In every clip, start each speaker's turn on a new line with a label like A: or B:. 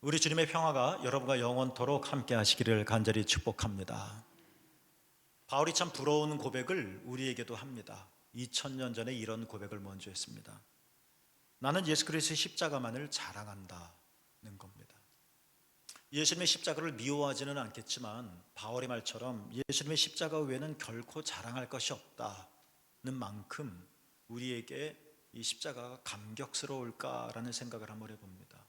A: 우리 주님의 평화가 여러분과 영원토록 함께 하시기를 간절히 축복합니다. 바울이 참 부러운 고백을 우리에게도 합니다. 2000년 전에 이런 고백을 먼저 했습니다. 나는 예수 그리스도의 십자가만을 자랑한다는 겁니다. 예수님의 십자가를 미워하지는 않겠지만 바울의 말처럼 예수님의 십자가 외에는 결코 자랑할 것이 없다는 만큼 우리에게 이 십자가가 감격스러울까라는 생각을 한번 해봅니다.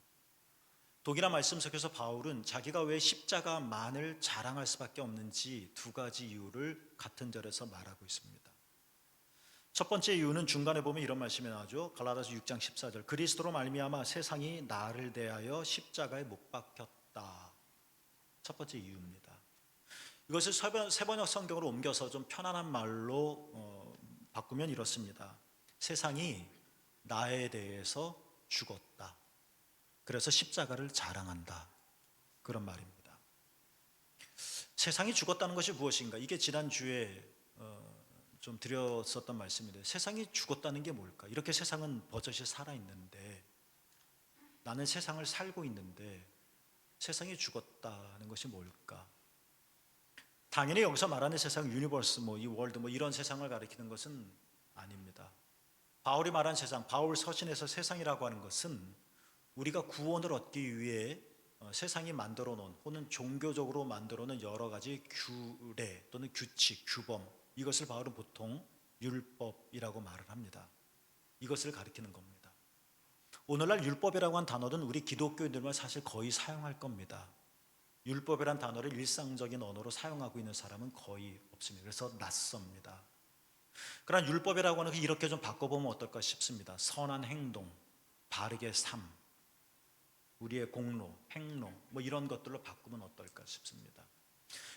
A: 독일어 말씀 속에서 바울은 자기가 왜 십자가만을 자랑할 수밖에 없는지 두 가지 이유를 같은 절에서 말하고 있습니다. 첫 번째 이유는 중간에 보면 이런 말씀이 나오죠. 갈라디아서 6장 14절, 그리스도로 말미암아 세상이 나를 대하여 십자가에 못 박혔다. 첫 번째 이유입니다. 이것을 세번역 성경으로 옮겨서 좀 편안한 말로 바꾸면 이렇습니다. 세상이 나에 대해서 죽었다. 그래서 십자가를 자랑한다. 그런 말입니다. 세상이 죽었다는 것이 무엇인가? 이게 지난주에 좀 드렸었던 말씀인데, 세상이 죽었다는 게 뭘까? 이렇게 세상은 버젓이 살아있는데, 나는 세상을 살고 있는데 세상이 죽었다는 것이 뭘까? 당연히 여기서 말하는 세상, 유니버스, 이 월드, 이런 세상을 가리키는 것은 아닙니다. 바울이 말한 세상, 바울 서신에서 세상이라고 하는 것은 우리가 구원을 얻기 위해 세상이 만들어 놓은, 혹은 종교적으로 만들어 놓은 여러 가지 규례 또는 규칙, 규범, 이것을 바울은 보통 율법이라고 말을 합니다. 이것을 가리키는 겁니다. 오늘날 율법이라고 한 단어는 우리 기독교인들만 사실 거의 사용할 겁니다. 율법이란 단어를 일상적인 언어로 사용하고 있는 사람은 거의 없습니다. 그래서 낯섭니다. 그러나 율법이라고 하는 거 이렇게 좀 바꿔보면 어떨까 싶습니다. 선한 행동, 바르게 삶, 우리의 공로, 행로, 이런 것들로 바꾸면 어떨까 싶습니다.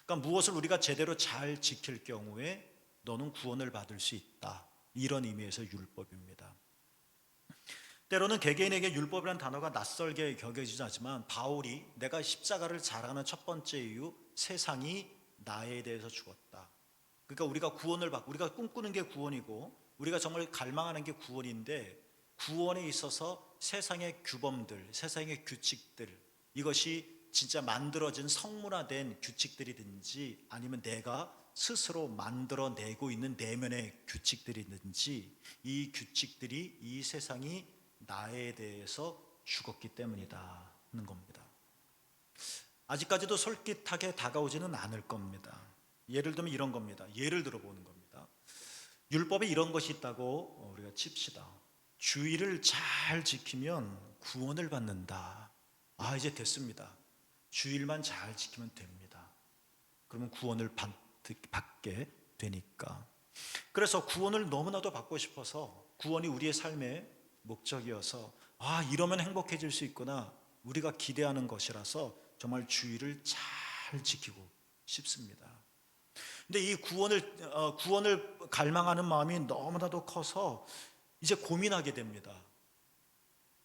A: 그러니까 무엇을 우리가 제대로 잘 지킬 경우에 너는 구원을 받을 수 있다. 이런 의미에서 율법입니다. 때로는 개개인에게 율법이라는 단어가 낯설게 여겨지지 않지만 바울이 내가 십자가를 자랑하는 첫 번째 이유, 세상이 나에 대해서 죽었다. 그러니까 우리가 구원을 받고, 우리가 꿈꾸는 게 구원이고 우리가 정말 갈망하는 게 구원인데, 구원에 있어서 세상의 규범들, 세상의 규칙들, 이것이 진짜 만들어진 성문화된 규칙들이든지 아니면 내가 스스로 만들어내고 있는 내면의 규칙들이든지, 이 규칙들이 이 세상이 나에 대해서 죽었기 때문이다 하는 겁니다. 아직까지도 솔깃하게 다가오지는 않을 겁니다. 예를 들면 이런 겁니다. 예를 들어보는 겁니다. 율법에 이런 것이 있다고 우리가 칩시다. 주의를 잘 지키면 구원을 받는다. 이제 됐습니다. 주일만 잘 지키면 됩니다. 그러면 구원을 받게 되니까. 그래서 구원을 너무나도 받고 싶어서, 구원이 우리의 삶의 목적이어서 이러면 행복해질 수 있구나, 우리가 기대하는 것이라서 정말 주의를 잘 지키고 싶습니다. 근데 이 구원을 갈망하는 마음이 너무나도 커서 이제 고민하게 됩니다.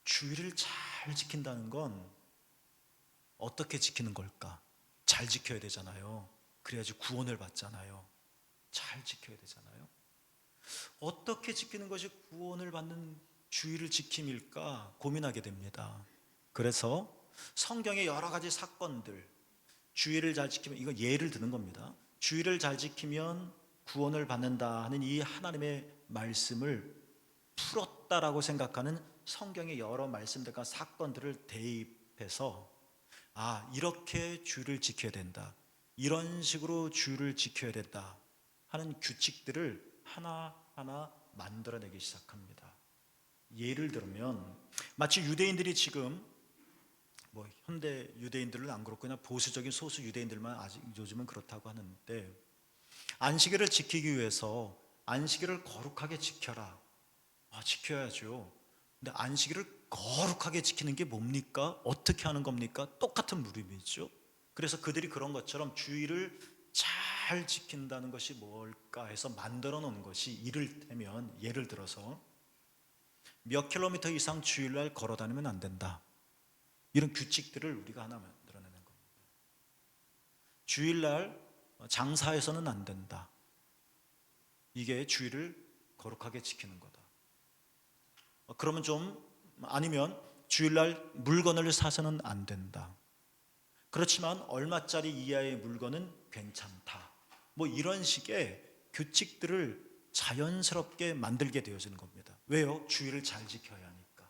A: 주의를 잘 지킨다는 건 어떻게 지키는 걸까? 잘 지켜야 되잖아요. 그래야지 구원을 받잖아요. 잘 지켜야 되잖아요. 어떻게 지키는 것이 구원을 받는 주의를 지킴일까 고민하게 됩니다. 그래서 성경의 여러 가지 사건들, 주의를 잘 지키면, 이거 예를 드는 겁니다. 주의를 잘 지키면 구원을 받는다 하는 이 하나님의 말씀을 풀었다라고 생각하는 성경의 여러 말씀들과 사건들을 대입해서 이렇게 주의를 지켜야 된다, 이런 식으로 주의를 지켜야 된다 하는 규칙들을 하나하나 만들어내기 시작합니다. 예를 들면 마치 유대인들이 지금, 현대 유대인들은 안 그렇고 그냥 보수적인 소수 유대인들만 아직 요즘은 그렇다고 하는데, 안식일을 지키기 위해서 안식일을 거룩하게 지켜라. 지켜야죠. 근데 안식일을 거룩하게 지키는 게 뭡니까? 어떻게 하는 겁니까? 똑같은 물음이죠. 그래서 그들이 그런 것처럼 주의를 잘 지킨다는 것이 뭘까 해서 만들어 놓은 것이, 이를테면 예를 들어서 몇 킬로미터 이상 주일날 걸어 다니면 안 된다, 이런 규칙들을 우리가 하나 만들어내는 겁니다. 주일날 장사해서는 안 된다, 이게 주일을 거룩하게 지키는 거다. 그러면 좀, 아니면 주일날 물건을 사서는 안 된다. 그렇지만 얼마짜리 이하의 물건은 괜찮다. 뭐 이런 식의 규칙들을 자연스럽게 만들게 되어지는 겁니다. 왜요? 주의를 잘 지켜야 하니까.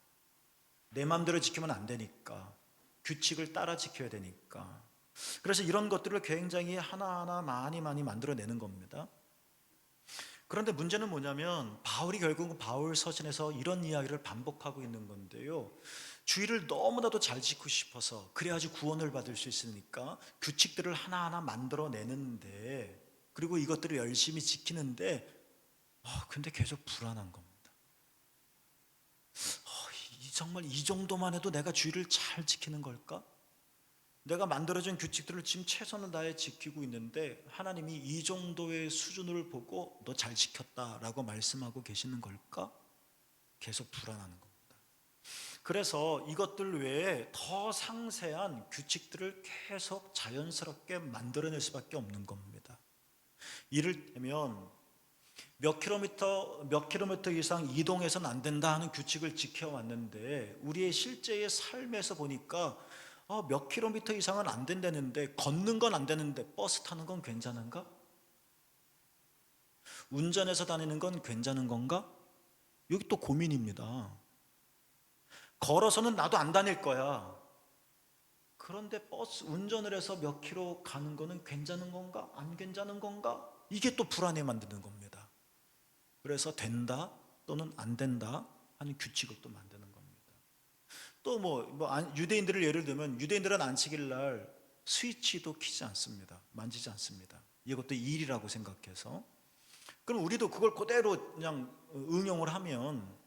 A: 내 마음대로 지키면 안 되니까. 규칙을 따라 지켜야 되니까. 그래서 이런 것들을 굉장히 하나하나 많이 만들어내는 겁니다. 그런데 문제는 뭐냐면 바울이 결국 바울 서신에서 이런 이야기를 반복하고 있는 건데요. 주의를 너무나도 잘 지키고 싶어서 그래야지 구원을 받을 수 있으니까 규칙들을 하나하나 만들어내는데, 그리고 이것들을 열심히 지키는데 근데 계속 불안한 겁니다. 정말 이 정도만 해도 내가 주의를 잘 지키는 걸까? 내가 만들어진 규칙들을 지금 최선을 다해 지키고 있는데 하나님이 이 정도의 수준을 보고 너 잘 지켰다라고 말씀하고 계시는 걸까? 계속 불안하는 겁니다. 그래서 이것들 외에 더 상세한 규칙들을 계속 자연스럽게 만들어낼 수밖에 없는 겁니다. 이를테면 몇 킬로미터 이상 이동해서는 안 된다 하는 규칙을 지켜왔는데 우리의 실제의 삶에서 보니까 몇 킬로미터 이상은 안 된다는데, 걷는 건 안 되는데 버스 타는 건 괜찮은가? 운전해서 다니는 건 괜찮은 건가? 여기 또 고민입니다. 걸어서는 나도 안 다닐 거야. 그런데 버스 운전을 해서 몇 킬로 가는 거는 괜찮은 건가? 안 괜찮은 건가? 이게 또 불안해 만드는 겁니다. 그래서 된다 또는 안 된다 하는 규칙을 또 만드는 겁니다. 또 유대인들을 예를 들면 유대인들은 안식일 날 스위치도 켜지 않습니다. 만지지 않습니다. 이것도 일이라고 생각해서. 그럼 우리도 그걸 그대로 그냥 응용을 하면,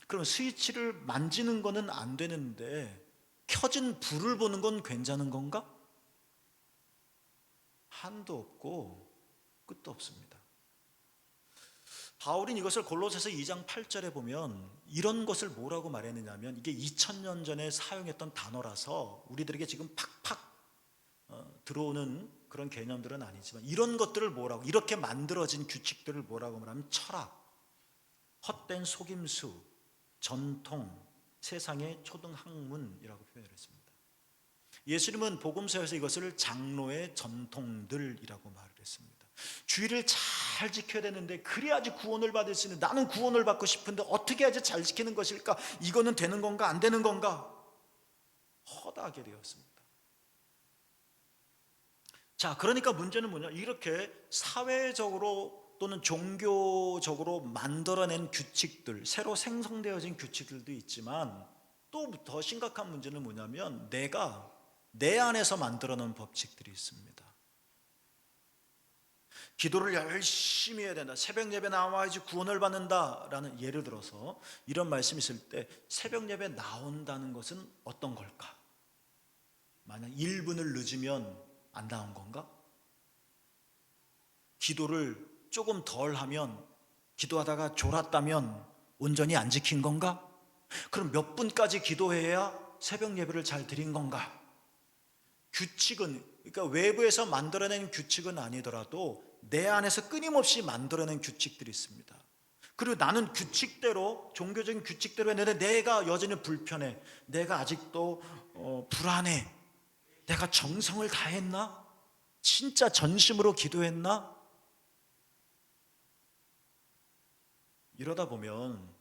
A: 그럼 스위치를 만지는 거는 안 되는데 켜진 불을 보는 건 괜찮은 건가? 한도 없고 끝도 없습니다. 바울은 이것을 골로새서 2장 8절에 보면 이런 것을 뭐라고 말했느냐면, 이게 2000년 전에 사용했던 단어라서 우리들에게 지금 팍팍 들어오는 그런 개념들은 아니지만, 이런 것들을 뭐라고, 이렇게 만들어진 규칙들을 뭐라고 말하면 철학, 헛된 속임수, 전통, 세상의 초등학문이라고 표현을 했습니다. 예수님은 복음서에서 이것을 장로의 전통들이라고 말을 했습니다. 주의를 잘 지켜야 되는데 그래야지 구원을 받을 수 있는, 나는 구원을 받고 싶은데 어떻게 해야지 잘 지키는 것일까? 이거는 되는 건가 안 되는 건가? 허다하게 되었습니다. 자, 그러니까 문제는 뭐냐? 이렇게 사회적으로 또는 종교적으로 만들어낸 규칙들, 새로 생성되어진 규칙들도 있지만, 또 더 심각한 문제는 뭐냐면 내가 내 안에서 만들어 놓은 법칙들이 있습니다. 기도를 열심히 해야 된다, 새벽 예배 나와야지 구원을 받는다라는, 예를 들어서 이런 말씀이 있을 때 새벽 예배 나온다는 것은 어떤 걸까? 만약 1분을 늦으면 안 나온 건가? 기도를 조금 덜 하면, 기도하다가 졸았다면 온전히 안 지킨 건가? 그럼 몇 분까지 기도해야 새벽 예배를 잘 드린 건가? 규칙은, 그러니까 외부에서 만들어낸 규칙은 아니더라도 내 안에서 끊임없이 만들어낸 규칙들이 있습니다. 그리고 나는 규칙대로, 종교적인 규칙대로 했는데 내가 여전히 불편해, 내가 아직도 불안해, 내가 정성을 다했나? 진짜 전심으로 기도했나? 이러다 보면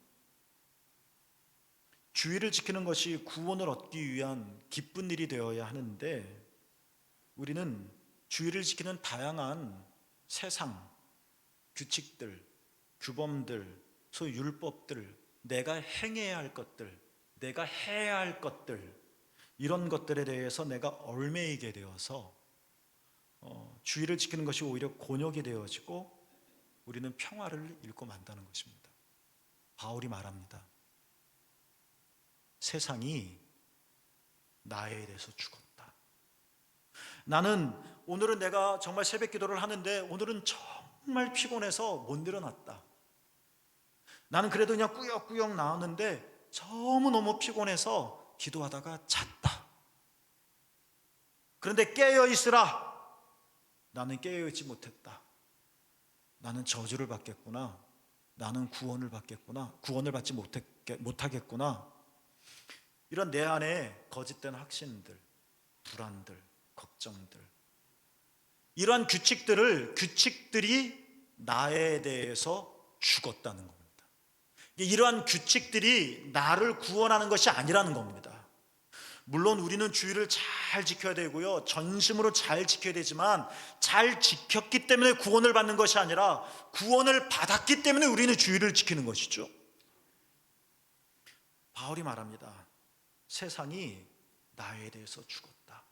A: 주의를 지키는 것이 구원을 얻기 위한 기쁜 일이 되어야 하는데, 우리는 주의를 지키는 다양한 세상, 규칙들, 규범들, 소위 율법들, 내가 행해야 할 것들, 내가 해야 할 것들, 이런 것들에 대해서 내가 얽매이게 되어서 주의를 지키는 것이 오히려 곤욕이 되어지고 우리는 평화를 잃고 만다는 것입니다. 바울이 말합니다. 세상이 나에 대해서 죽었다. 나는 오늘은 내가 정말 새벽 기도를 하는데 오늘은 정말 피곤해서 못 일어났다. 나는 그래도 그냥 꾸역꾸역 나왔는데 너무 피곤해서 기도하다가 잤다. 그런데 깨어있으라. 나는 깨어있지 못했다. 나는 저주를 받겠구나. 나는 구원을 받겠구나. 구원을 받지 못하겠구나. 이런 내 안에 거짓된 확신들, 불안들, 걱정들, 이러한 규칙들이 나에 대해서 죽었다는 겁니다. 이러한 규칙들이 나를 구원하는 것이 아니라는 겁니다. 물론 우리는 주의를 잘 지켜야 되고요, 전심으로 잘 지켜야 되지만, 잘 지켰기 때문에 구원을 받는 것이 아니라 구원을 받았기 때문에 우리는 주의를 지키는 것이죠. 바울이 말합니다. 세상이 나에 대해서 죽었다.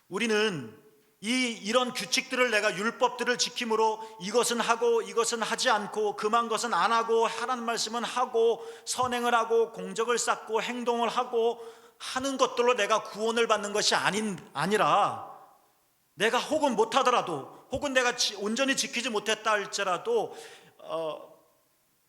A: 우리는 이런 규칙들을, 내가 율법들을 지킴으로 이것은 하고 이것은 하지 않고, 금한 것은 안 하고, 하라는 말씀은 하고, 선행을 하고, 공적을 쌓고, 행동을 하고 하는 것들로 내가 구원을 받는 것이 아니라, 내가 혹은 못하더라도, 혹은 내가 온전히 지키지 못했다 할지라도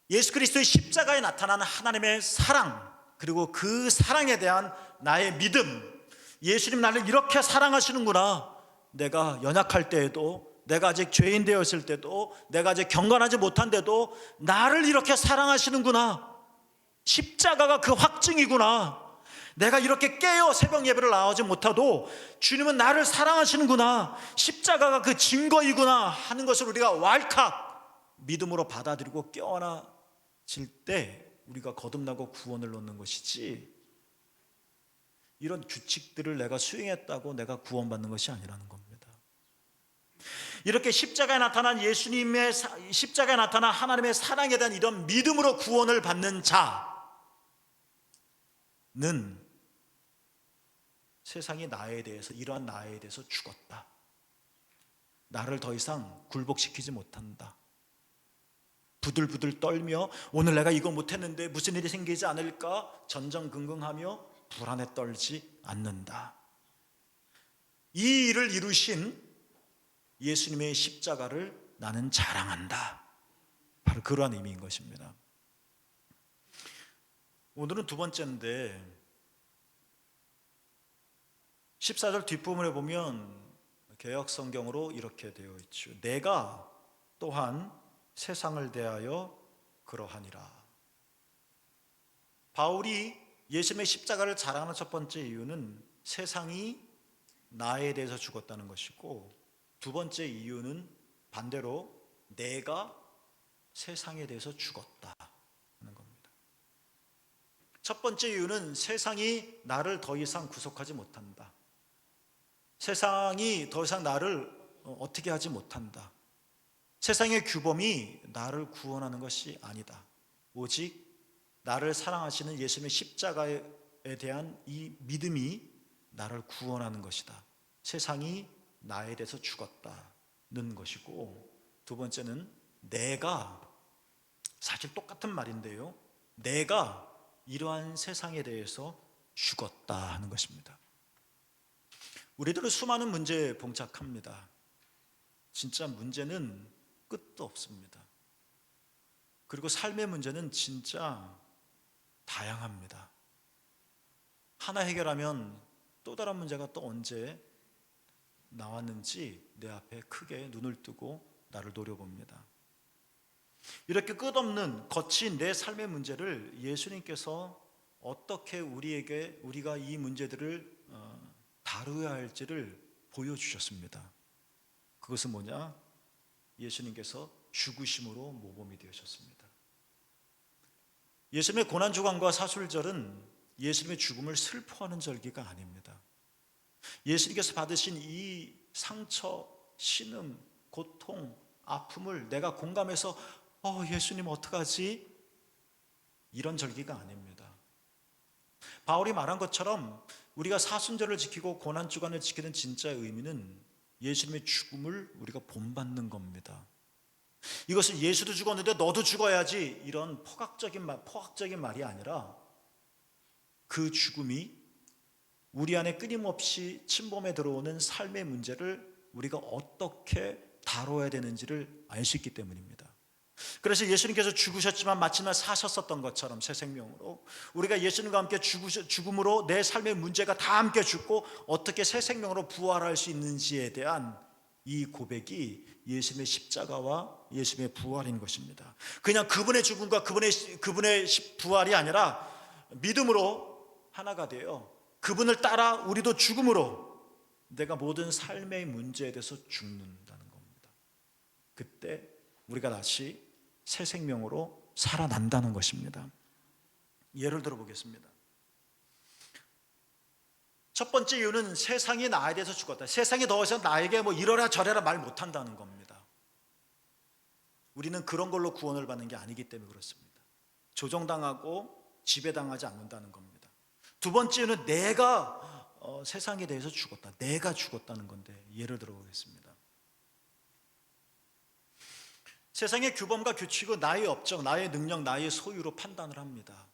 A: 예수 그리스도의 십자가에 나타나는 하나님의 사랑, 그리고 그 사랑에 대한 나의 믿음, 예수님 나를 이렇게 사랑하시는구나, 내가 연약할 때에도, 내가 아직 죄인 되었을 때도, 내가 아직 경건하지 못한 데도 나를 이렇게 사랑하시는구나, 십자가가 그 확증이구나, 내가 이렇게 깨어 새벽 예배를 나오지 못해도 주님은 나를 사랑하시는구나, 십자가가 그 증거이구나 하는 것을 우리가 왈칵 믿음으로 받아들이고 깨어나질 때 우리가 거듭나고 구원을 얻는 것이지, 이런 규칙들을 내가 수행했다고 내가 구원받는 것이 아니라는 겁니다. 이렇게 십자가에 나타난 예수님의, 십자가에 나타난 하나님의 사랑에 대한 이런 믿음으로 구원을 받는 자는 세상이 나에 대해서, 이러한 나에 대해서 죽었다, 나를 더 이상 굴복시키지 못한다, 부들부들 떨며 오늘 내가 이거 못했는데 무슨 일이 생기지 않을까 전전긍긍하며 불안에 떨지 않는다. 이 일을 이루신 예수님의 십자가를 나는 자랑한다. 바로 그러한 의미인 것입니다. 오늘은 두 번째인데, 14절 뒷부분에 보면 개역 성경으로 이렇게 되어 있죠. 내가 또한 세상을 대하여 그러하니라. 바울이 예수님의 십자가를 자랑하는 첫 번째 이유는 세상이 나에 대해서 죽었다는 것이고, 두 번째 이유는 반대로 내가 세상에 대해서 죽었다는 겁니다. 첫 번째 이유는 세상이 나를 더 이상 구속하지 못한다, 세상이 더 이상 나를 어떻게 하지 못한다, 세상의 규범이 나를 구원하는 것이 아니다, 오직 나를 사랑하시는 예수님의 십자가에 대한 이 믿음이 나를 구원하는 것이다, 세상이 나에 대해서 죽었다는 것이고, 두 번째는 내가, 사실 똑같은 말인데요, 내가 이러한 세상에 대해서 죽었다 하는 것입니다. 우리들은 수많은 문제에 봉착합니다. 진짜 문제는 끝도 없습니다. 그리고 삶의 문제는 진짜 다양합니다. 하나 해결하면 또 다른 문제가 또 언제 나왔는지 내 앞에 크게 눈을 뜨고 나를 노려봅니다. 이렇게 끝없는 거친 내 삶의 문제를 예수님께서 어떻게 우리가 이 문제들을 다루어야 할지를 보여주셨습니다. 그것은 뭐냐? 예수님께서 죽으심으로 모범이 되셨습니다. 예수님의 고난주간과 사술절은 예수님의 죽음을 슬퍼하는 절기가 아닙니다. 예수님께서 받으신 이 상처, 신음, 고통, 아픔을 내가 공감해서 예수님 어떡하지? 이런 절기가 아닙니다. 바울이 말한 것처럼 우리가 사순절을 지키고 고난주간을 지키는 진짜의 의미는 예수님의 죽음을 우리가 본받는 겁니다. 이것은 예수도 죽었는데 너도 죽어야지, 이런 포괄적인 말이 아니라, 그 죽음이 우리 안에 끊임없이 침범해 들어오는 삶의 문제를 우리가 어떻게 다뤄야 되는지를 알 수 있기 때문입니다. 그래서 예수님께서 죽으셨지만 마침내 사셨었던 것처럼 새 생명으로, 우리가 예수님과 함께 죽음으로 내 삶의 문제가 다 함께 죽고 어떻게 새 생명으로 부활할 수 있는지에 대한 이 고백이 예수님의 십자가와 예수님의 부활인 것입니다. 그냥 그분의 죽음과 그분의 부활이 아니라 믿음으로 하나가 되어 그분을 따라 우리도 죽음으로 내가 모든 삶의 문제에 대해서 죽는다는 겁니다. 그때 우리가 다시 새 생명으로 살아난다는 것입니다. 예를 들어 보겠습니다. 첫 번째 이유는 세상이 나에 대해서 죽었다. 세상이 더 이상 나에게 뭐 이러라 저래라 말 못한다는 겁니다. 우리는 그런 걸로 구원을 받는 게 아니기 때문에 그렇습니다. 조종당하고 지배당하지 않는다는 겁니다. 두 번째는 내가 세상에 대해서 죽었다. 내가 죽었다는 건데 예를 들어 보겠습니다. 세상의 규범과 규칙은 나의 업적, 나의 능력, 나의 소유로 판단을 합니다.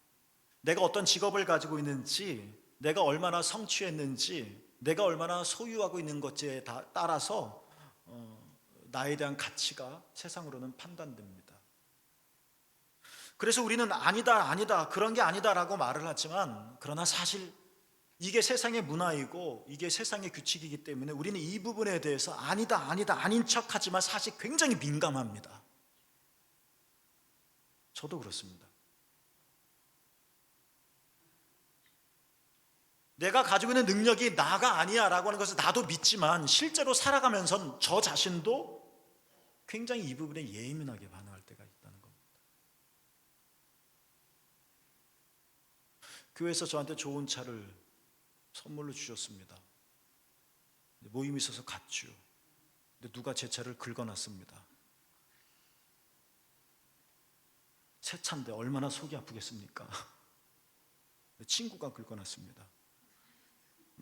A: 내가 어떤 직업을 가지고 있는지, 내가 얼마나 성취했는지, 내가 얼마나 소유하고 있는 것에 따라서 나에 대한 가치가 세상으로는 판단됩니다. 그래서 우리는 아니다, 그런 게 아니다라고 말을 하지만, 그러나 사실 이게 세상의 문화이고 이게 세상의 규칙이기 때문에 우리는 이 부분에 대해서 아니다, 아닌 척하지만 사실 굉장히 민감합니다. 저도 그렇습니다. 내가 가지고 있는 능력이 나가 아니야 라고 하는 것을 나도 믿지만 실제로 살아가면서 저 자신도 굉장히 이 부분에 예민하게 반응할 때가 있다는 겁니다. 교회에서 저한테 좋은 차를 선물로 주셨습니다. 모임이 있어서 갔죠. 근데 누가 제 차를 긁어놨습니다. 새 차인데 얼마나 속이 아프겠습니까? 친구가 긁어놨습니다.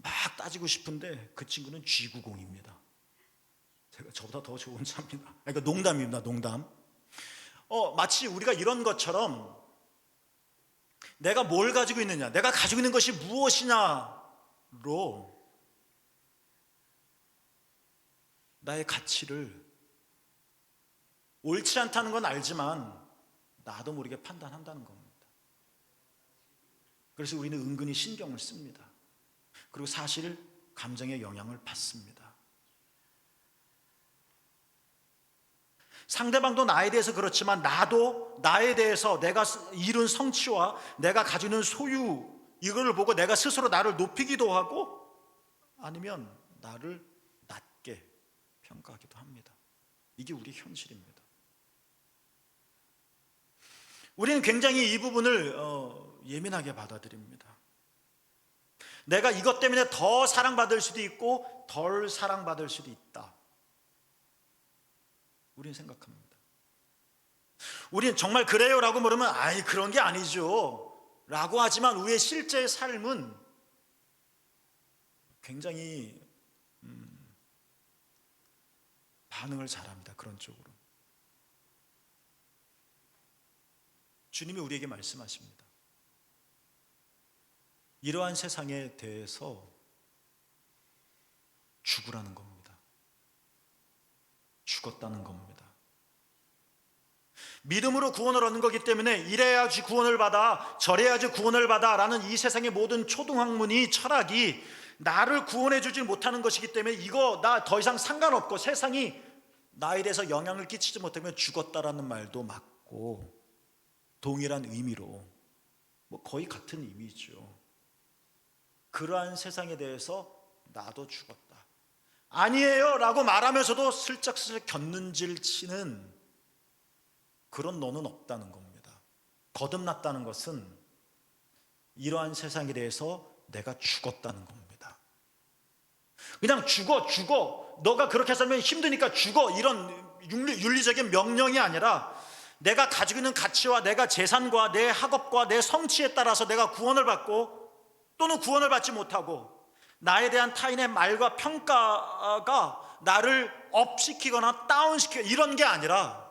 A: 막 따지고 싶은데 그 친구는 G90입니다. 저보다 더 좋은 차입니다. 그러니까 농담입니다. 농담. 마치 우리가 이런 것처럼 내가 뭘 가지고 있느냐, 내가 가지고 있는 것이 무엇이냐로 나의 가치를 옳지 않다는 건 알지만 나도 모르게 판단한다는 겁니다. 그래서 우리는 은근히 신경을 씁니다. 그리고 사실 감정의 영향을 받습니다. 상대방도 나에 대해서 그렇지만 나도 나에 대해서 내가 이룬 성취와 내가 가지고 있는 소유, 이걸 보고 내가 스스로 나를 높이기도 하고 아니면 나를 낮게 평가하기도 합니다. 이게 우리 현실입니다. 우리는 굉장히 이 부분을 예민하게 받아들입니다. 내가 이것 때문에 더 사랑받을 수도 있고 덜 사랑받을 수도 있다. 우리는 생각합니다. 우리는 정말 그래요 라고 물으면 아이 그런 게 아니죠 라고 하지만 우리의 실제 삶은 굉장히 반응을 잘합니다. 그런 쪽으로. 주님이 우리에게 말씀하십니다. 이러한 세상에 대해서 죽으라는 겁니다. 죽었다는 겁니다. 믿음으로 구원을 얻는 거기 때문에 이래야지 구원을 받아 저래야지 구원을 받아 라는 이 세상의 모든 초등학문이 철학이 나를 구원해 주지 못하는 것이기 때문에 이거 나 더 이상 상관없고 세상이 나에 대해서 영향을 끼치지 못하면 죽었다라는 말도 맞고 동일한 의미로 거의 같은 의미죠. 그러한 세상에 대해서 나도 죽었다. 아니에요 라고 말하면서도 슬쩍슬쩍 곁눈질 치는 그런 너는 없다는 겁니다. 거듭났다는 것은 이러한 세상에 대해서 내가 죽었다는 겁니다. 그냥 죽어 너가 그렇게 살면 힘드니까 죽어 이런 윤리적인 명령이 아니라 내가 가지고 있는 가치와 내가 재산과 내 학업과 내 성취에 따라서 내가 구원을 받고 또는 구원을 받지 못하고 나에 대한 타인의 말과 평가가 나를 업시키거나 다운시키거나 이런 게 아니라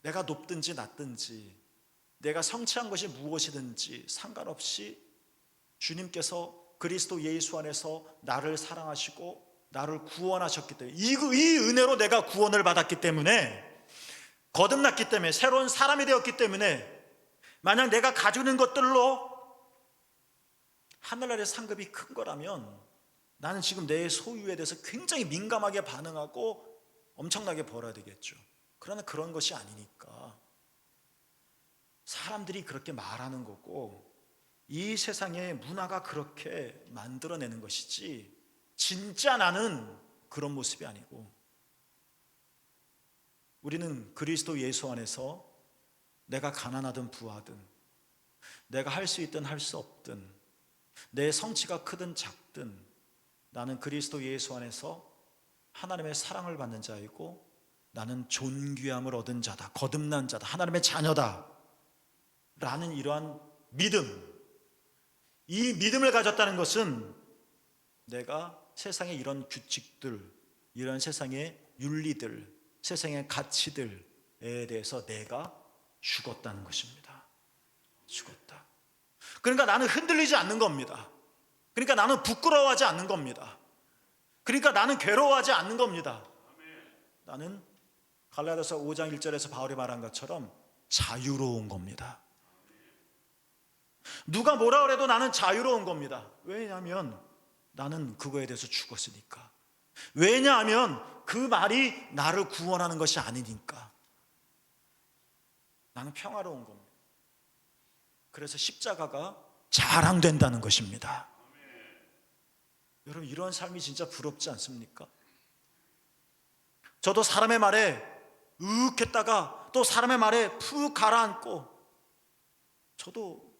A: 내가 높든지 낮든지 내가 성취한 것이 무엇이든지 상관없이 주님께서 그리스도 예수 안에서 나를 사랑하시고 나를 구원하셨기 때문에 이 은혜로 내가 구원을 받았기 때문에 거듭났기 때문에 새로운 사람이 되었기 때문에 만약 내가 가지고 있는 것들로 하늘나라의 상급이 큰 거라면 나는 지금 내 소유에 대해서 굉장히 민감하게 반응하고 엄청나게 벌어야 되겠죠. 그러나 그런 것이 아니니까 사람들이 그렇게 말하는 거고 이 세상의 문화가 그렇게 만들어내는 것이지 진짜 나는 그런 모습이 아니고, 우리는 그리스도 예수 안에서 내가 가난하든 부하든, 내가 할 수 있든 할 수 없든, 내 성취가 크든 작든 나는 그리스도 예수 안에서 하나님의 사랑을 받는 자이고 나는 존귀함을 얻은 자다, 거듭난 자다, 하나님의 자녀다 라는 이러한 믿음, 이 믿음을 가졌다는 것은 내가 세상의 이런 규칙들, 이런 세상의 윤리들, 세상의 가치들에 대해서 내가 죽었다는 것입니다. 죽었다. 그러니까 나는 흔들리지 않는 겁니다. 그러니까 나는 부끄러워하지 않는 겁니다. 그러니까 나는 괴로워하지 않는 겁니다. 나는 갈라디아서 5장 1절에서 바울이 말한 것처럼 자유로운 겁니다. 누가 뭐라 그래도 나는 자유로운 겁니다. 왜냐하면 나는 그거에 대해서 죽었으니까. 왜냐하면 그 말이 나를 구원하는 것이 아니니까. 나는 평화로운 겁니다. 그래서 십자가가 자랑된다는 것입니다. 여러분, 이런 삶이 진짜 부럽지 않습니까? 저도 사람의 말에 으윽했다가 또 사람의 말에 푹 가라앉고, 저도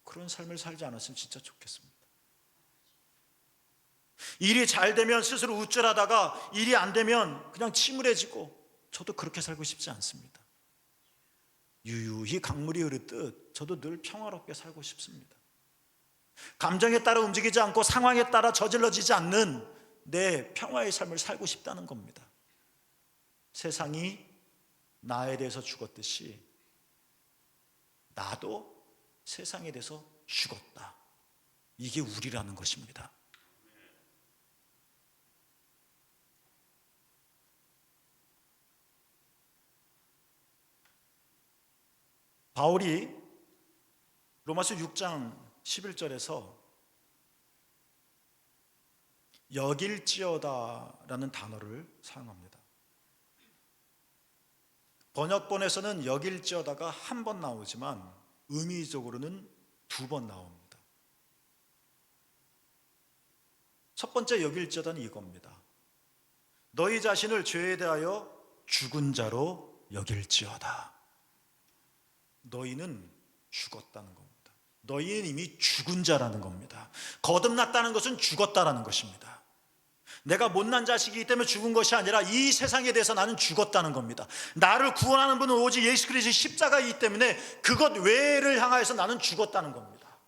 A: 그런 삶을 살지 않았으면 진짜 좋겠습니다. 일이 잘 되면 스스로 우쭐하다가 일이 안 되면 그냥 침울해지고, 저도 그렇게 살고 싶지 않습니다. 유유히 강물이 흐르듯 저도 늘 평화롭게 살고 싶습니다. 감정에 따라 움직이지 않고 상황에 따라 저질러지지 않는 내 평화의 삶을 살고 싶다는 겁니다. 세상이 나에 대해서 죽었듯이 나도 세상에 대해서 죽었다. 이게 우리라는 것입니다. 바울이 로마서 6장 11절에서 여길지어다라는 단어를 사용합니다. 번역본에서는 여길지어다가 한 번 나오지만 의미적으로는 두 번 나옵니다. 첫 번째 여길지어다는 이겁니다. 너희 자신을 죄에 대하여 죽은 자로 여길지어다. 너희는 죽었다는 겁니다. 너희는 이미 죽은 자라는 겁니다. 거듭났다는 것은 죽었다라는 것입니다. 내가 못난 자식이기 때문에 죽은 것이 아니라 이 세상에 대해서 나는 죽었다는 겁니다. 나를 구원하는 분은 오직 예수 그리스도의 십자가이기 때문에 그것 외를 향하여서 나는 죽었다는 겁니다.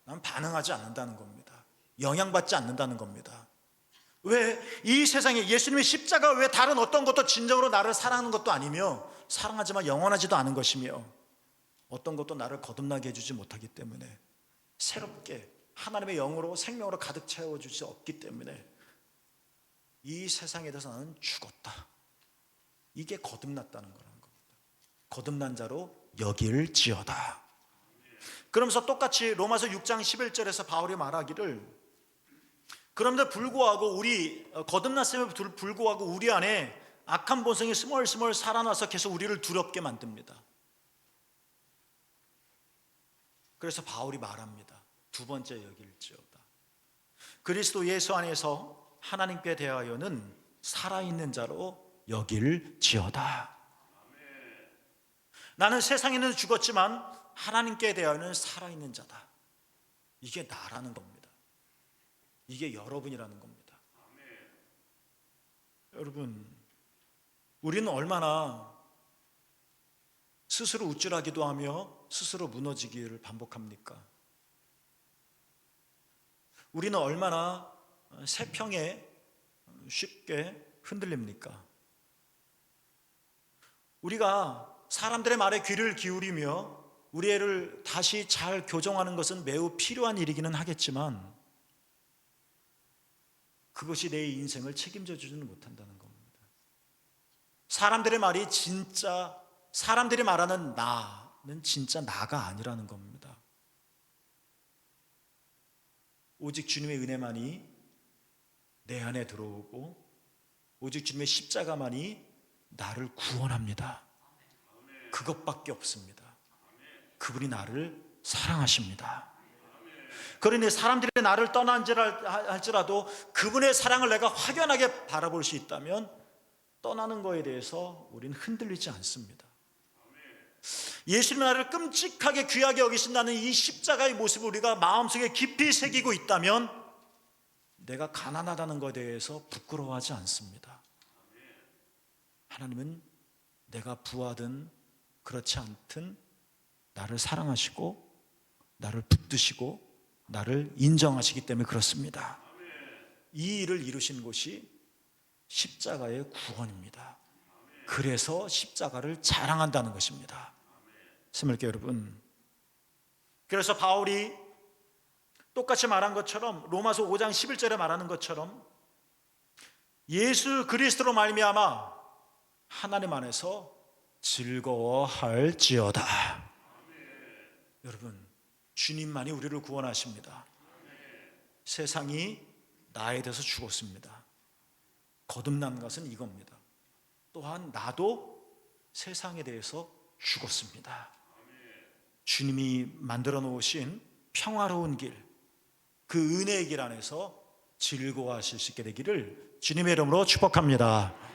A: 나는 반응하지 않는다는 겁니다. 영향받지 않는다는 겁니다. 왜? 이 세상에 예수님의 십자가 외에 다른 어떤 것도 진정으로 나를 사랑하는 것도 아니며, 사랑하지만 영원하지도 않은 것이며, 어떤 것도 나를 거듭나게 해주지 못하기 때문에, 새롭게 하나님의 영으로 생명으로 가득 채워주지 없기 때문에 이 세상에 대해서 나는 죽었다. 이게 거듭났다는 거라는 겁니다. 거듭난 자로 여길지어다. 그러면서 똑같이 로마서 6장 11절에서 바울이 말하기를, 그런데 불구하고 우리 거듭났음에 불구하고 우리 안에 악한 본성이 스멀스멀 살아나서 계속 우리를 두렵게 만듭니다. 그래서 바울이 말합니다. 두 번째 여길지어다. 그리스도 예수 안에서 하나님께 대하여는 살아있는 자로 여길지어다. 나는 세상에는 죽었지만 하나님께 대하여는 살아있는 자다. 이게 나라는 겁니다. 이게 여러분이라는 겁니다. 여러분, 우리는 얼마나 스스로 우쭐하기도 하며 스스로 무너지기를 반복합니까? 우리는 얼마나 세평에 쉽게 흔들립니까? 우리가 사람들의 말에 귀를 기울이며 우리 애를 다시 잘 교정하는 것은 매우 필요한 일이기는 하겠지만, 그것이 내 인생을 책임져 주지는 못한다는 겁니다. 사람들의 말이 진짜, 사람들이 말하는 나는 진짜 나가 아니라는 겁니다. 오직 주님의 은혜만이 내 안에 들어오고, 오직 주님의 십자가만이 나를 구원합니다. 그것밖에 없습니다. 그분이 나를 사랑하십니다. 그러니 사람들이 나를 떠난지랄지라도 그분의 사랑을 내가 확연하게 바라볼 수 있다면 떠나는 거에 대해서 우리는 흔들리지 않습니다. 예수님이 나를 끔찍하게 귀하게 여기신다는 이 십자가의 모습을 우리가 마음속에 깊이 새기고 있다면 내가 가난하다는 것에 대해서 부끄러워하지 않습니다. 하나님은 내가 부하든 그렇지 않든 나를 사랑하시고 나를 붙드시고 나를 인정하시기 때문에 그렇습니다. 이 일을 이루신 곳이 십자가의 구원입니다. 그래서 십자가를 자랑한다는 것입니다. 스물개 여러분, 그래서 바울이 똑같이 말한 것처럼 로마서 5장 11절에 말하는 것처럼 예수 그리스도로 말미암아 하나님 안에서 즐거워할지어다. 여러분, 주님만이 우리를 구원하십니다. 세상이 나에 대해서 죽었습니다. 거듭난 것은 이겁니다. 또한 나도 세상에 대해서 죽었습니다. 주님이 만들어 놓으신 평화로운 길, 그 은혜의 길 안에서 즐거워하실 수 있게 되기를 주님의 이름으로 축복합니다.